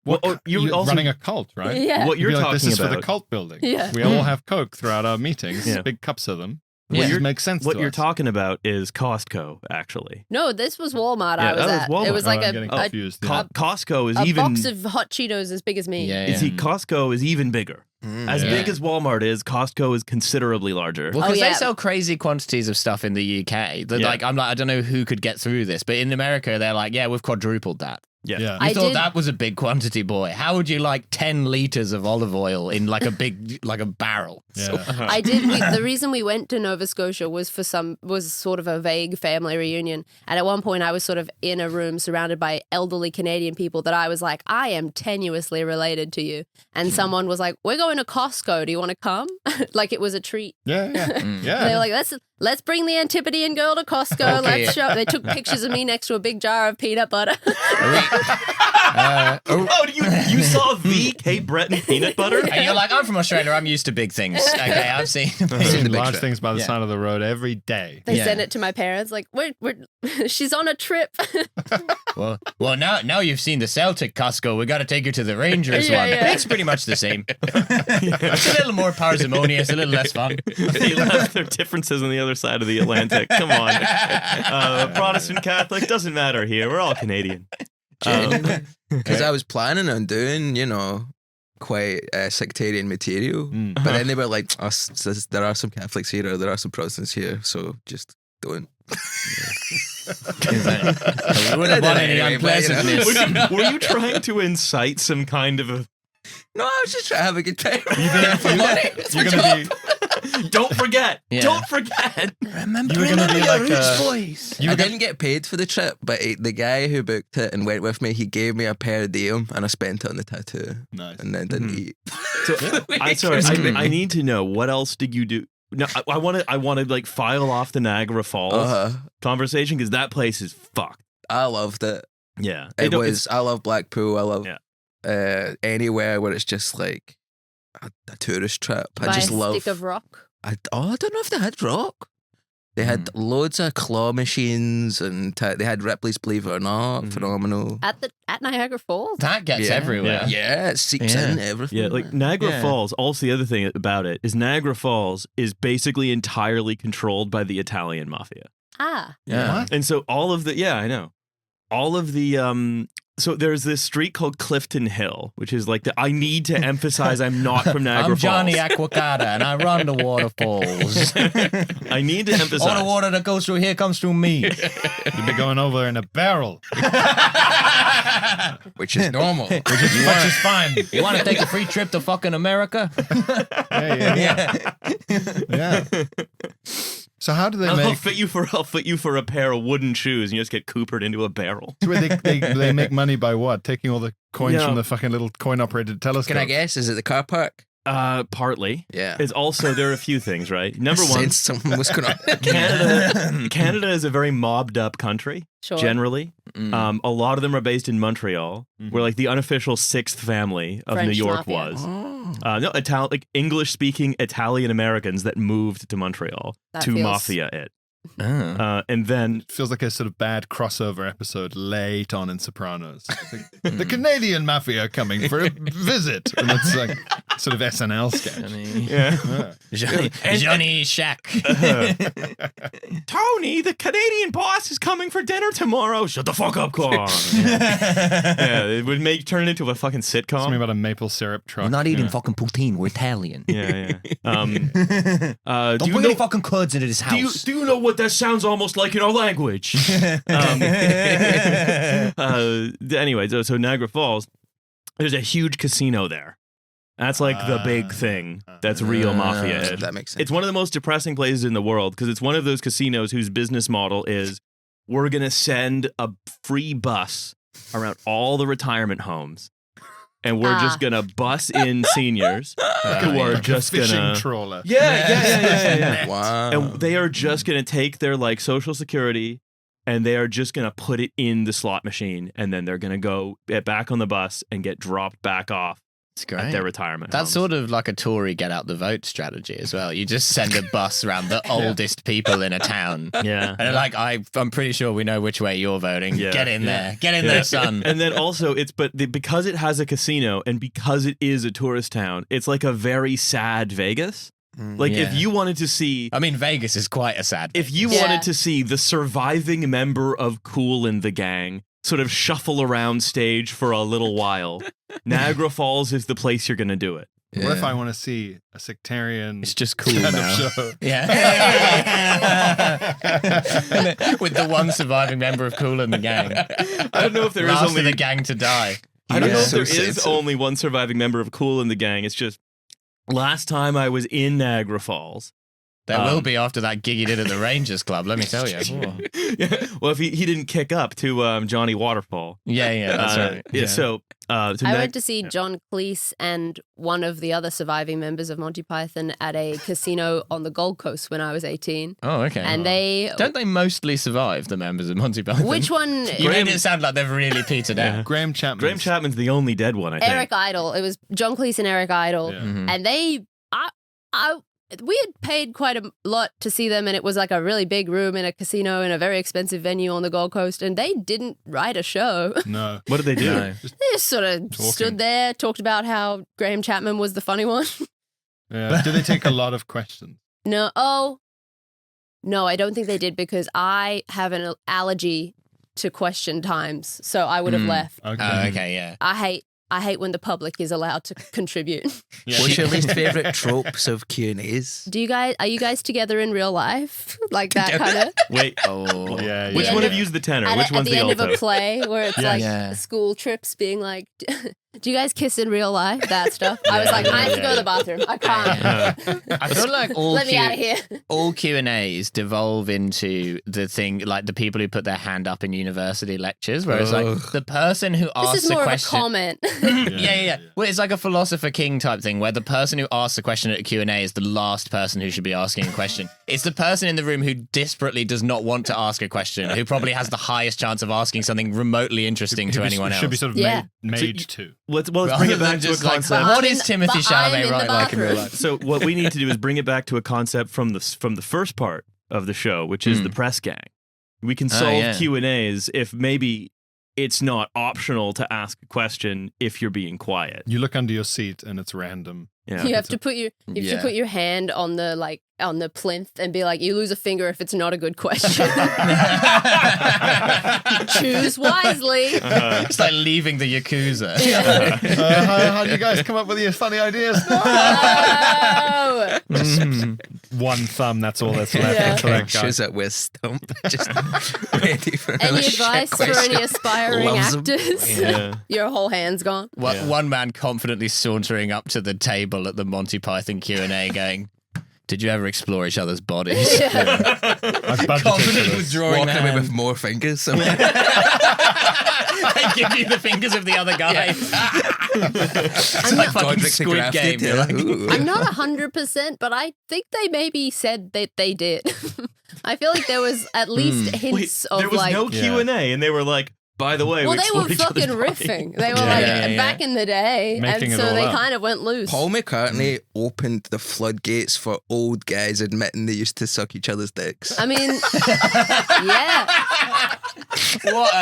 Well, You're also running a cult, right? Yeah. What you're You'd be like, talking this is about. for the cult building. Yeah. We all have Coke throughout our meetings, Yeah. big cups of them. It makes sense. What you're talking about is Costco, actually. No, this was Walmart. I was at. Walmart. It was like Costco is a even box of hot Cheetos as big as me. You see, Costco is even bigger. As big as Walmart is, Costco is considerably larger. Well, because they sell crazy quantities of stuff in the UK. Like, I don't know who could get through this, but in America, they're like, yeah, we've quadrupled that. Yeah. I thought that was a big quantity, boy. How would you like 10 liters of olive oil in like a big, like a barrel? Yeah. I did. The reason we went to Nova Scotia was was sort of a vague family reunion. And at one point I was sort of in a room surrounded by elderly Canadian people that I was like, I am tenuously related to you. And someone was like, we're going to Costco. Do you want to come? Like it was a treat. Yeah. They were like, let's bring the Antipodean girl to Costco. Okay. Let's show. They took pictures of me next to a big jar of peanut butter. You saw the Cape Breton peanut butter? And you're like, I'm from Australia. I'm used to big things. Okay, I've seen the large things by the side of the road every day. They sent it to my parents. Like, she's on a trip. Well, now you've seen the Celtic Costco. We got to take you to the Rangers one. Yeah. It's pretty much the same. It's a little more parsimonious, a little less fun. They have their differences on the other side of the Atlantic. Come on. Protestant, Catholic, doesn't matter here. We're all Canadian. Because I was planning on doing, quite sectarian material. But then they were like, there are some Catholics here or there are some Protestants here, so just don't. We wouldn't want any unpleasantness. Were you trying to incite some kind of a... No, I was just trying to have a good time. You're going to be... Don't forget. Yeah. Don't forget. Remember, you were going to be like I didn't get paid for the trip, but the guy who booked it and went with me, he gave me a per diem and I spent it on the tattoo. Nice. And then didn't eat. So, I need to know, what else did you do? No, I want to like file off the Niagara Falls conversation because that place is fucked. I loved it. Yeah. I love Blackpool. I love anywhere where it's just like a tourist trip. I just love stick of rock. I don't know if they had rock. They had loads of claw machines and they had Ripley's Believe It or Not. Phenomenal. At Niagara Falls? That gets everywhere. Yeah, it seeps in everything. Yeah, like Niagara Falls, also the other thing about it is Niagara Falls is basically entirely controlled by the Italian Mafia. Ah. Yeah. And so all of the, I know. All of the, so there's this street called Clifton Hill, which is like I need to emphasize I'm not from Niagara Falls. I'm Johnny Aquacata and I run the waterfalls. I need to emphasize. All the water that goes through here comes through me. You'd be going over in a barrel. Which is normal. Which is fine. You want to take a free trip to fucking America? Yeah. So how do they I'll fit you for a pair of wooden shoes and you just get coopered into a barrel. They make money by what? Taking all the coins from the fucking little coin-operated telescope. Can I guess? Is it the car park? Partly. Yeah. It's also, there are a few things, right? Number one, something was going on. Canada is a very mobbed up country, generally. A lot of them are based in Montreal, where like the unofficial sixth family of French New York Mafia. was. Like English-speaking Italian Americans that moved to Montreal to Mafia it. And then it feels like a sort of bad crossover episode late on in Sopranos. The Canadian Mafia coming for a visit, and it's like sort of SNL sketch. Johnny Shack. Tony, the Canadian boss is coming for dinner tomorrow. Shut the fuck up, Carl. It would turn it into a fucking sitcom. Something about a maple syrup truck. We're not eating fucking poutine. We're Italian. Don't bring any fucking curds into this house. Do you know what that sounds almost like in our language? Anyway, so Niagara Falls, there's a huge casino there. That's like the big thing that's real Mafia. That makes sense. It's one of the most depressing places in the world because it's one of those casinos whose business model is we're going to send a free bus around all the retirement homes. And we're just gonna bus in seniors who are just gonna trawler. Yeah. Wow. And they are just gonna take their like Social Security and they are just gonna put it in the slot machine and then they're gonna go back on the bus and get dropped back off at their retirement That's homes. sort of like a Tory get out the vote strategy as well. You just send a bus around the oldest people in a town. Yeah. And they're like, I'm pretty sure we know which way you're voting. Yeah. Get in there. Get in there, son. And then also because it has a casino and because it is a tourist town, it's like a very sad Vegas. Like, if you wanted to see... I mean, Vegas is quite a sad If you wanted to see the surviving member of Kool and the Gang sort of shuffle around stage for a little while, Niagara Falls is the place you're going to do it. Yeah. What if I want to see a sectarian... It's just cool kind now. of show? Yeah. With the one surviving member of Kool and the Gang. I don't know if there is Last only... of the gang to die. I don't know if there is only one surviving member of Kool and the Gang. It's just... Last time I was in Niagara Falls. There will be after that gig he did at the Rangers Club, let me tell you. Yeah. Well, if he didn't kick up to Johnny Waterfall. Yeah, that's right. Yeah. So I went to see John Cleese and one of the other surviving members of Monty Python at a casino on the Gold Coast when I was 18. Oh, okay. And don't they mostly survive, the members of Monty Python? Which one? You made it sound like they've really petered out. Graham Chapman. Graham Chapman's the only dead one, I think. Eric Idle. It was John Cleese and Eric Idle. Yeah. And we had paid quite a lot to see them, and it was like a really big room in a casino in a very expensive venue on the Gold Coast, and they didn't write a show. No. What did they do? They just sort of stood there, talked about how Graham Chapman was the funny one. Yeah. Did they take a lot of questions? No. Oh, no, I don't think they did because I have an allergy to question times, so I would have left. Okay. Okay, yeah. I hate when the public is allowed to contribute. Yeah. What's your least favourite tropes of Q&As? Are you guys together in real life? Like that kind of? Wait. Oh. Yeah. Which The one end of you's the tenor? At, Which one's at the end alto? of a play where it's like school trips being like, do you guys kiss in real life? That stuff. I was like, I have to go to the bathroom. I can't. I feel like Let me out of here. all Q&As devolve into the thing, like the people who put their hand up in university lectures, where it's like the person who asks This is more the of a question. comment. Yeah. Well, it's like a philosopher king type thing where the person who asks the question at a Q&A is the last person who should be asking a question. It's the person in the room who desperately does not want to ask a question, who probably has the highest chance of asking something remotely interesting to anyone else. Should be sort of made to. Let's bring it back to a concept. What is Timothy Chalamet like in real life? So what we need to do is bring it back to a concept from the first part of the show, which is the press gang. We can solve Q&As if maybe it's not optional to ask a question if you're being quiet. You look under your seat and it's random. Yeah. You have to put your hand on the plinth and be like, you lose a finger if it's not a good question. Choose wisely. It's like leaving the Yakuza. How do you guys come up with your funny ideas? No! Just one thumb, that's all that's left. Yeah. Shows up with stump, just ready for Any another shit advice for question. any aspiring Loves 'em. actors? Yeah. Your whole hand's gone. One man confidently sauntering up to the table at the Monty Python Q&A going, did you ever explore each other's bodies? I've budgeted Confident for this. withdrawing Walk the away hand. with more fingers. They give you the fingers of the other guy. It's like fucking Squid Game. You're like, I'm not 100%, but I think they maybe said that they did. I feel like there was at least hints of there was like. no Q&A, and they were like, by the way, Well, we they were explored each other's fucking bodies. riffing. They were back in the day, Making and it so all they up. kind of went loose. Paul McCartney opened the floodgates for old guys admitting they used to suck each other's dicks. I mean, yeah. What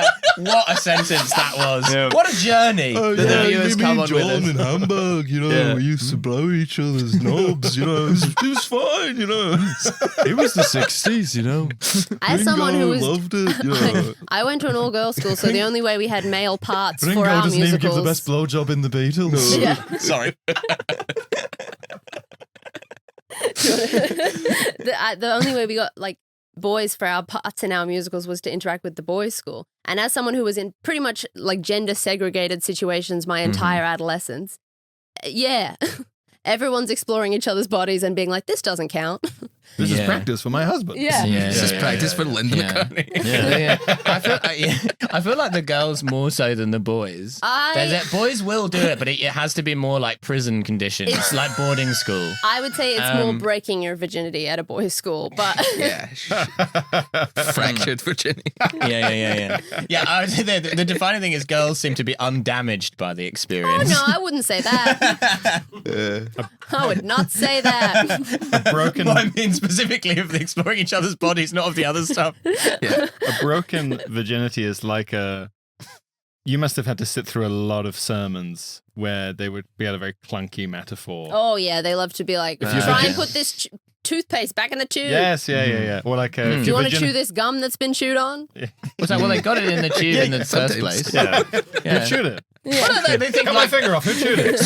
a sentence that was. Yeah. What a journey that the viewers come on with us. in Hamburg, we used to blow each other's knobs, it was fine, It was the 60s, As someone who was, loved it, I went to an all-girls school, so the only way we had male parts for our musicals. blowjob in the Beatles. Yeah. Sorry. The only way we got like boys for our parts in our musicals was to interact with the boys' school. And as someone who was in pretty much like gender segregated situations my entire adolescence, everyone's exploring each other's bodies and being like, this doesn't count. This is practice for my husband. Yeah. This is practice for Linda McCartney. I feel like the girls more so than the boys. Boys will do it, but it has to be more like prison conditions. It's like boarding school. I would say it's more breaking your virginity at a boys' school, but Fractured virginity. Yeah. I would say the defining thing is girls seem to be undamaged by the experience. no, I wouldn't say that. I would not say that. Broken. Well, I mean specifically of the exploring each other's bodies, not of the other stuff. A broken virginity is like a You must have had to sit through a lot of sermons where they would be at a very clunky metaphor. Oh, yeah. They love to be like, try and put this toothpaste back in the tube. Yes, yeah. Or like, do you want to chew this gum that's been chewed on? Was that, well, they got it in the tube in the first place. Yeah. Who chewed it? Yeah. Well, they think Cut my finger off. Who chewed it?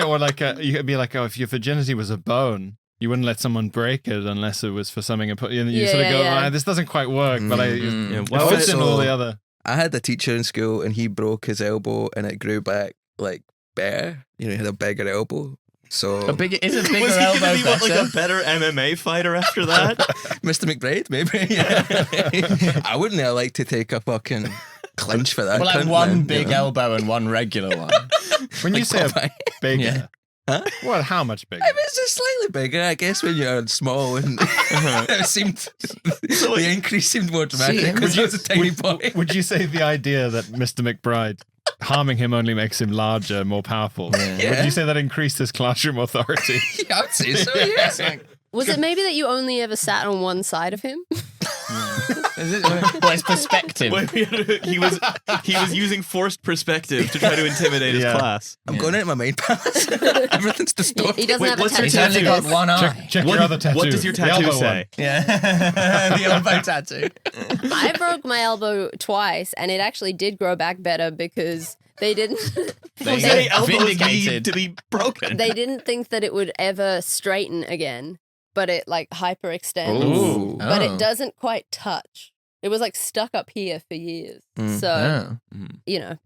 Or like you could be like, oh, if your virginity was a bone, you wouldn't let someone break it unless it was for something important. You sort of go, this doesn't quite work, but it fits in all the other. I had a teacher in school and he broke his elbow and it grew back like better. You know, he had a bigger elbow. So is a bigger was he elbow gonna be better? like a better MMA fighter after that? Mr. McBride, maybe. Yeah. I wouldn't have liked to take a fucking clinch for that. Well, like cunt, one man, big elbow and one regular one. When you say bigger, Yeah. Huh? What? How much bigger? I mean, it's just slightly bigger, I guess, when you're small, and it seemed the increase seemed more dramatic because he was a tiny boy. Would you say the idea that Mr. McBride harming him only makes him larger, more powerful? Yeah. Would you say that increased his classroom authority? Yeah, I'd say so. Yeah. Was it maybe that you only ever sat on one side of him? Well, it's perspective. he was using forced perspective to try to intimidate his class. I'm going into my main palace. Everything's distorted. He doesn't have a what's your tattoo. He's only got one eye. Check your other tattoo. What does your tattoo say? Yeah, the elbow tattoo. I broke my elbow twice, and it actually did grow back better because they didn't. Many elbows Vindicated. need to be broken. They didn't think that it would ever straighten again, but it like hyperextends. Ooh. But Oh. it doesn't quite touch. It was like stuck up here for years. So, you know,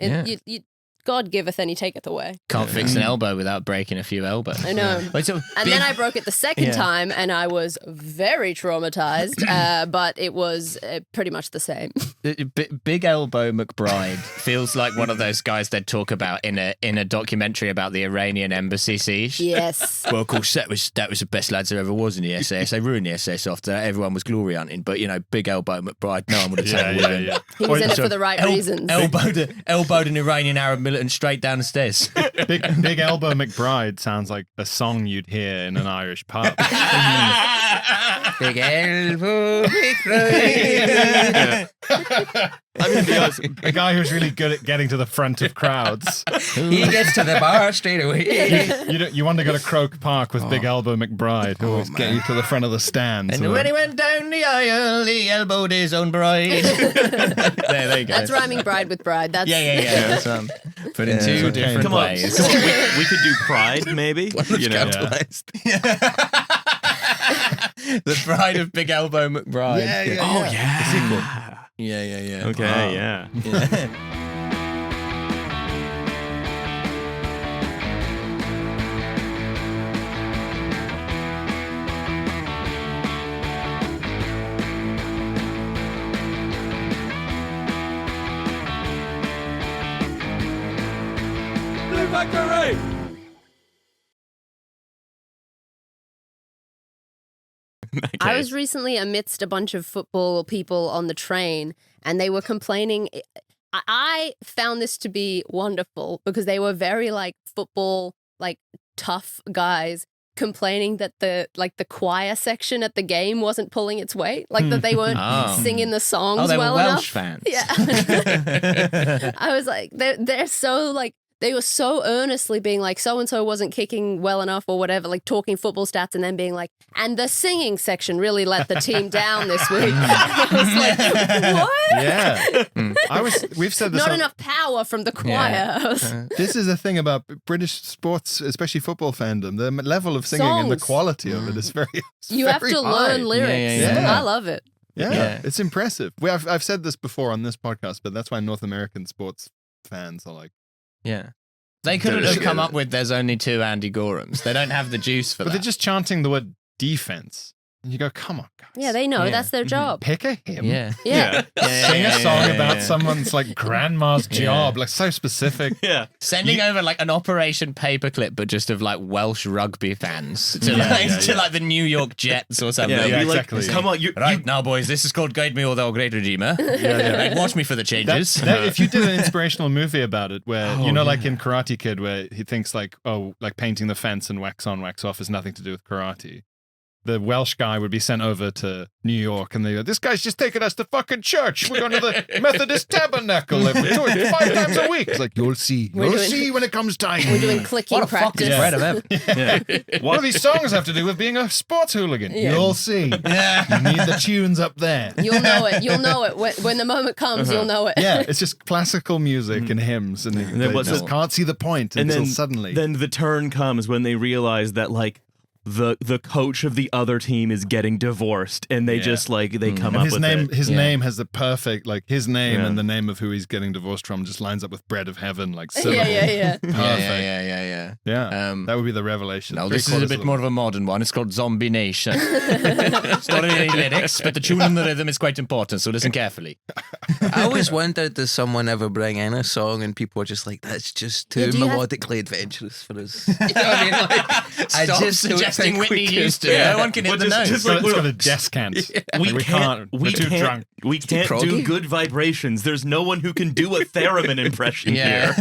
you God giveth and he taketh away. Can't fix an elbow without breaking a few elbows. I know. Wait, so And then I broke it the second time and I was very traumatized, but it was pretty much the same. Big Elbow McBride feels like one of those guys they'd talk about in a documentary about the Iranian embassy siege. Yes. Well, of course, that was the best lads there ever was in the SAS. They ruined the SAS after everyone was glory hunting. But, you know, Big Elbow McBride, no one would have taken with him. He was in it for the right reasons. Elbowed an Iranian Arab militant straight down the stairs. Big Elbow McBride sounds like a song you'd hear in an Irish pub. Big elbow, big cry. I mean, to be honest, A guy who's really good at getting to the front of crowds. He gets to the bar straight away. You want to go to Croke Park with Big Elbow McBride, who always get you to the front of the stands. And when he went down the aisle, he elbowed his own bride. there you go. That's rhyming bride with bride. That's Yeah. That's, but in two different come on, ways. we could do Pride, maybe. You know, capitalized. The Bride of Big Elbow McBride. Oh yeah. The sequel. Yeah. Okay, yeah. Blue Victory! I was recently amidst a bunch of football people on the train and they were complaining. I found this to be wonderful because they were very like football, like tough guys complaining that the choir section at the game wasn't pulling its weight, like that they weren't singing the songs they were well Welsh enough. fans. Yeah. I was like, they're so like, they were so earnestly being like, so-and-so wasn't kicking well enough or whatever, like talking football stats and then being like, and the singing section really let the team down this week. I was like, what? Yeah. We've said this. Not enough power from the choir. This is the thing about British sports, especially football fandom. The level of singing and the Songs. quality of it is very You have very to high. learn lyrics. Yeah. I love it. Yeah, it's impressive. I've said this before on this podcast, but that's why North American sports fans are like, Yeah. They couldn't have come up with there's only two Andy Gorhams. They don't have the juice for but that. they're just chanting the word defense. And you go, come on, guys. Yeah, they know. Yeah. That's their job. Pick a hymn. Yeah. Yeah. Sing a song about someone's like grandma's job, like so specific. Yeah. Sending over like an Operation Paperclip, but just of like Welsh rugby fans to like the New York Jets or something. Yeah, exactly. Like, come on, Right now, boys, this is called Guide Me, O Thou Great Redeemer. Right, watch me for the changes. If you did an inspirational movie about it, where like in Karate Kid, where he thinks like, oh, like painting the fence and wax on, wax off is nothing to do with karate. the Welsh guy would be sent over to New York, and they go, this guy's just taking us to fucking church. We're going to the Methodist Tabernacle. We're doing it 5 times a week. It's like, you'll see. You'll see when it comes time. We're doing clicking practice. What do these songs have to do with being a sports hooligan? Yeah. You'll see. Yeah. You need the tunes up there. You'll know it. You'll know it. When the moment comes, you'll know it. Yeah, it's just classical music and hymns, and they just can't see the point until suddenly. Then the turn comes when they realize that, like, the coach of the other team is getting divorced, and they just like they come up his with name. it. His name has the perfect, like, his name and the name of who he's getting divorced from just lines up with bread of heaven, like syllables. Yeah. Perfect. Yeah. That would be the revelation. Now this is a bit more of a modern one. It's called Zombie Nation. It's not any lyrics, but the tune and the rhythm is quite important. So listen carefully. I always wondered, does someone ever bring in a song and people are just like, that's just too melodically adventurous for us? You know what I mean? Like, I just suggesting Whitney Houston. No one can hit the notes. It's got a descant. We can't do good vibrations. There's no one who can do a theremin impression here.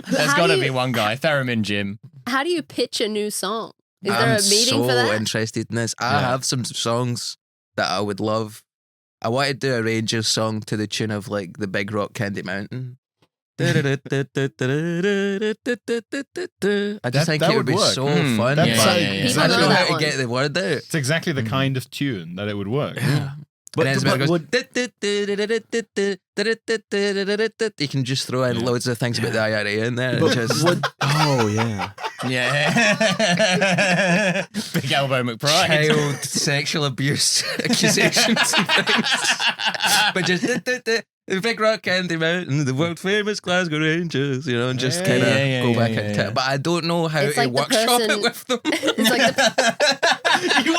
There's got to be one guy, Theremin Jim. How do you pitch a new song? Is there a meeting for that? I'm so interested in this. I have some songs that I would love. I want to do a Rangers song to the tune of, like, the Big Rock Candy Mountain. I just think it would be so fun. I don't know how to get the word out. It's exactly the kind of tune that it would work. Yeah. But you can just throw in loads of things about the IRA in there. Big Elbow McBride. Child sexual abuse accusations and things. But just the Big Rock Candy Mountain, the world famous Glasgow Rangers, you know, and just kind of go back into it. But I don't know how to workshop it with them. It's like you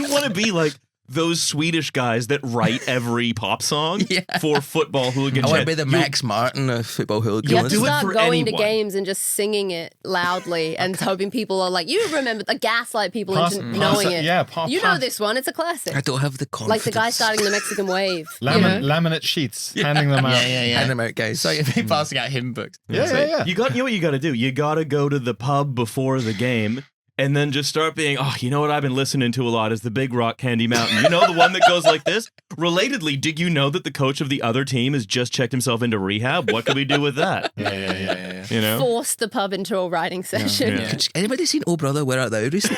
want to be like those Swedish guys that write every pop song for football hooligan. I want to be the Max Martin of football hooligan. You have to start going to games and just singing it loudly and hoping people are like, you remember the gaslight people into knowing it. Yeah, you know this one. It's a classic. I don't have the confidence. Like the guy starting the Mexican wave. Laminate sheets, handing them out. Hand them out, guys. So you'd be passing out hymn books. You know what you got to do? You got to go to the pub before the game. And then just start being, you know what I've been listening to a lot is the Big Rock Candy Mountain. You know, the one that goes like this? Relatedly, did you know that the coach of the other team has just checked himself into rehab? What can we do with that? Yeah. You know? Force the pub into a writing session. Yeah. Anybody seen Oh Brother, Where Art Thou recently?